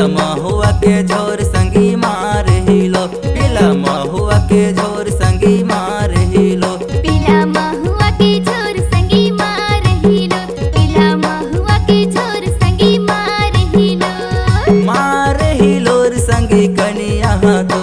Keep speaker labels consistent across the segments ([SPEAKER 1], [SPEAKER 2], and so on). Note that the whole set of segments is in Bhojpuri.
[SPEAKER 1] महुआ के झोर संगी मार हिलो, पीला महुआ के झोर संगी मार हिलो।
[SPEAKER 2] पीला महुआ के झोर संगी मार हिलो, पीला महुआ के झोर संगी मार हिलो।
[SPEAKER 1] मार हिलोर संगी कनिया तो,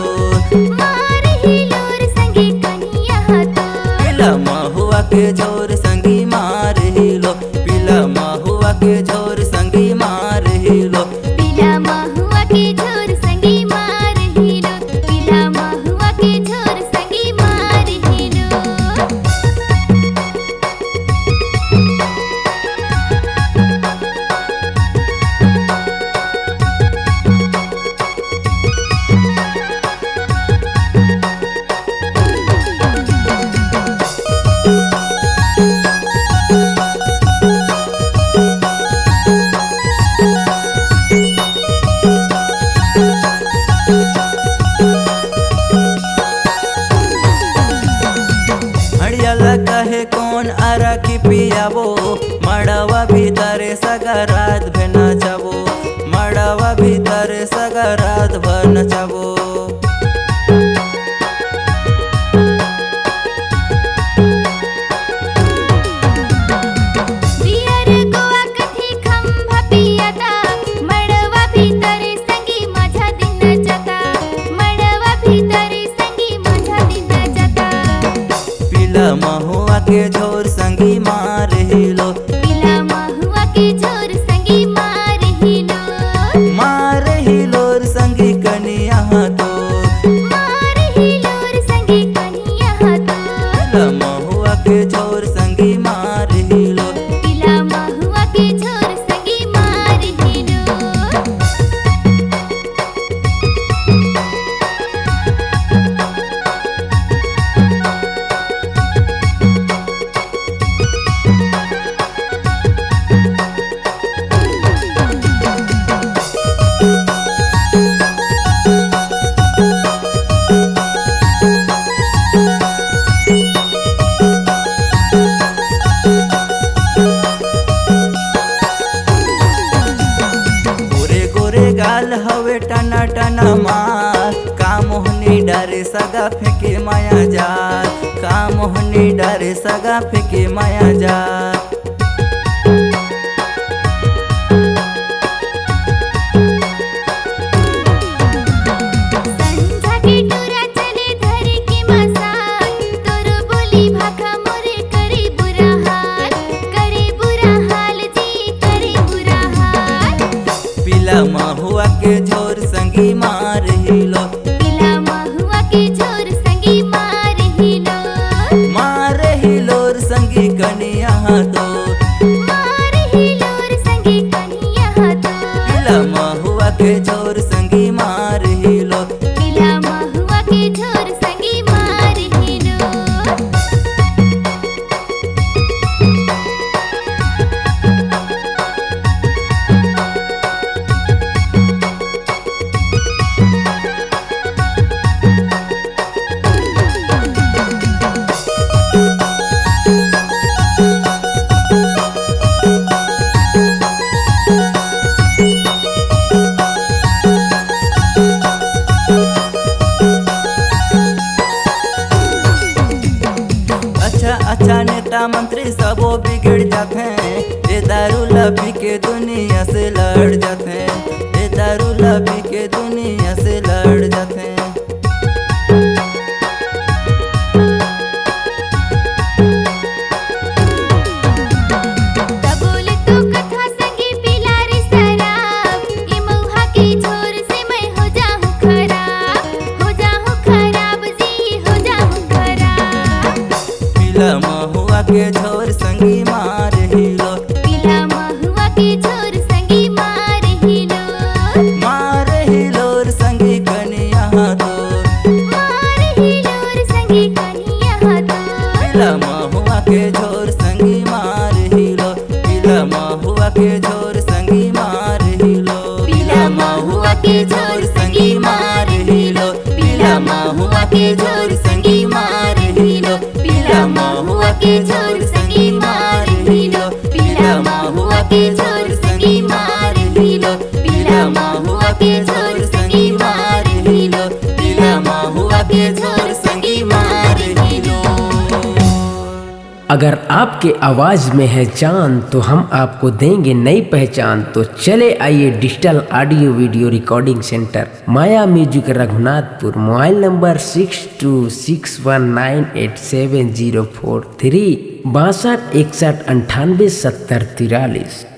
[SPEAKER 2] मार हिलोर संगी कनिया तो।
[SPEAKER 1] पीला महुआ के झोर संगी मार हिलो, पीला महुआ के झोर संगी मार हिलो।
[SPEAKER 2] पीला महुआ के झोर संगी मार हिलो, पीला महुआ के झोर संगी मार हिलो।
[SPEAKER 1] हड़ियाला कहे कौन आरा की पियावो, मड़वा भीतर सगरात भे नचावो, मड़वा भीतर सगरात भर नचावो।
[SPEAKER 2] बियर गोवा कथी खंभा पियाता, मड़वा भीतर संगी माझा दिन नचता, मड़वा भीतर संगी माझा दिन नचता।
[SPEAKER 1] पीला महुआ के झोर संगी मार हिलो,
[SPEAKER 2] पीला महुआ के झोर संगी मार हिलो।
[SPEAKER 1] मार हिलोर संगी कनिया तो,
[SPEAKER 2] मार हिलोर संगी कनिया तो।
[SPEAKER 1] पीला महुआ के झोर संगी मार हिलो।
[SPEAKER 2] पीला महुआ के झोर संगी मार हिलो।
[SPEAKER 1] गोरे गोरे गाल हवे टना टना मार, का मोहनी डारे सगा फेंके माया जाल, का मोहनी डारे सगा फेंके माया जाल।
[SPEAKER 2] संझा के टोरा चले धरे के मसाल, तोरो बोली भाखा मोरे करे बुरा हाल, करे बुरा हाल जी करे बुरा हाल।
[SPEAKER 1] पीला महुआ के झोर संगी मार हिलो,
[SPEAKER 2] पीला महुआ के झोर संगी मार हिलो।
[SPEAKER 1] मार हिलोर संगी कनिया तो,
[SPEAKER 2] मार हिलोर संगी कनिया तो।
[SPEAKER 1] पीला महुआ के झोर संगी मार हिलो।
[SPEAKER 2] पीला महुआ के झोर संगी मार हिलो।
[SPEAKER 1] अच्छा अच्छा नेता मंत्री सबो बिगड़ जाते हैं, ये दारू लपी के दुनिया से लड़ जाते हैं, ये दारू लपी के दुनिया से लड़ जाते हैं।
[SPEAKER 2] तबोल तो कथा संगी पिला रे शराब, ये महुआ के झोर से मैं हो जाऊं खराब, हो जाऊं खराब जी हो जाऊं खराब।
[SPEAKER 1] पीला महुआ के झोर संगी मार हिलो,
[SPEAKER 2] पीला महुआ के झोर संगी मार हिलो।
[SPEAKER 1] मार हिलोर संगी कनिया तो,
[SPEAKER 2] मार हिलोर संगी कनिया तो।
[SPEAKER 1] पीला महुआ के झोर संगी मार हिलो, पीला महुआ के झोर संगी मार हिलो।
[SPEAKER 2] पीला महुआ के झोर संगी मार हिलो, पीला महुआ के झोर संगी मार हिलो। पीला महुआ के झोर संगी मार हिलो, पीला महुआ के झोर संगी मार हिलो। पीला महुआ के
[SPEAKER 3] अगर आपके आवाज़ में है जान तो हम आपको देंगे नई पहचान। तो चले आइए digital audio video recording centre Maya music Raghunathpur. Mobile number 6261987043 62 61 98 70 43।